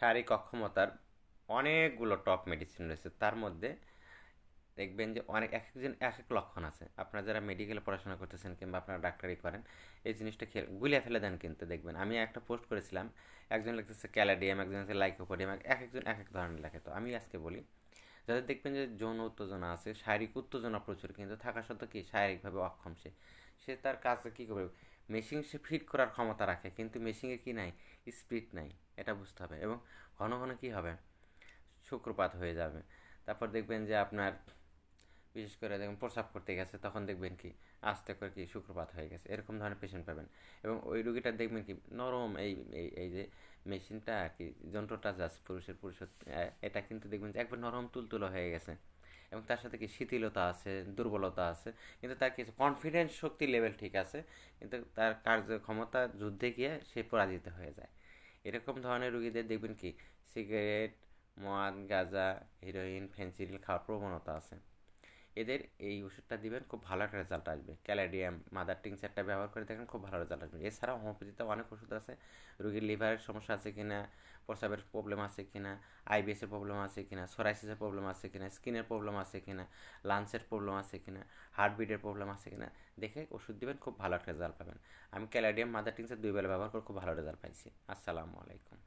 শারীরিক অক্ষমতার অনেকগুলো টপ মেডিসিন রয়েছে। তার মধ্যে দেখবেন যে অনেক এক একজন এক এক লক্ষণ আছে। আপনারা যারা মেডিকেলে পড়াশোনা করতেছেন কিংবা আপনারা ডাক্তারি করেন, এই জিনিসটা খেয়ে গুলিয়ে ফেলে দেন কিন্তু দেখবেন। আমি একটা পোস্ট করেছিলাম, একজন লিখতেছে ক্যালাডিয়াম, একজন হচ্ছে লাইকোপোডিয়াম, এক একজন এক এক ধরনের লেখে। তো আমি আজকে বলি, যাদের দেখবেন যে যৌন উত্তেজনা আছে, শারীরিক উত্তেজনা প্রচুর কিন্তু থাকা সত্ত্বেও কি শারীরিকভাবে অক্ষম, সে সে তার কাজে কী করবে, মেশিন সে ফিট করার ক্ষমতা রাখে কিন্তু মেশিনে কি নাই, স্পিড নাই। এটা বুঝতে হবে। এবং ঘন ঘন কী হবে, সূত্রপাত হয়ে যাবে। তারপর দেখবেন যে আপনার বিশেষ করে দেখবেন প্রস্রাব করতে গেছে, তখন দেখবেন কি আস্তে করে কি সূত্রপাত হয়ে গেছে, এরকম ধরনের পেশেন্ট পাবেন। এবং ওই রুগীটা দেখবেন কি নরম, এই যে মেশিনটা আর কি, যন্ত্রটা জাস্ট পুরুষের এটা কিন্তু দেখবেন যে একবার নরম তুলতুলো হয়ে গেছে। এবং তার সাথে কি শিথিলতা আছে, দুর্বলতা আছে, কিন্তু তার কিছু কনফিডেন্স শক্তি লেভেল ঠিক আছে, কিন্তু তার কার্যক্ষমতা যুদ্ধে গিয়ে সে পরাজিত হয়ে যায়। এরকম ধরনের রুগীদের দেখবেন কি সিগারেট, মদ, গাঁজা, হিরোইন, ফেন্সিডিল খাওয়ার প্রবণতা আছে। এদের এই ওষুধটা দিবেন, খুব ভালো একটা রেজাল্ট আসবে। ক্যালাডিয়াম মাদার টিংচারটা ব্যবহার করে দেখেন, খুব ভালো রেজাল্ট আসবে। এছাড়াও হোমিওপ্যাথিতে অনেক ওষুধ আছে। রোগীর লিভারের সমস্যা আছে কিনা, প্রস্রাবের প্রবলেম আছে কিনা, আইবিএসের প্রবলেম আছে কিনা, সোরাইসিসের প্রবলেম আছে কিনা, স্কিনের প্রবলেম আছে কিনা, লাংসের প্রবলেম আছে কিনা, হার্টবিটের প্রবলেম আছে কিনা, দেখে ওষুধ দিবেন, খুব ভালো একটা রেজাল্ট পাবেন। আমি ক্যালাডিয়াম মাদার টিংচার 2 বেলা ব্যবহার করে খুব ভালো রেজাল্ট পাইছি। আসসালামু আলাইকুম।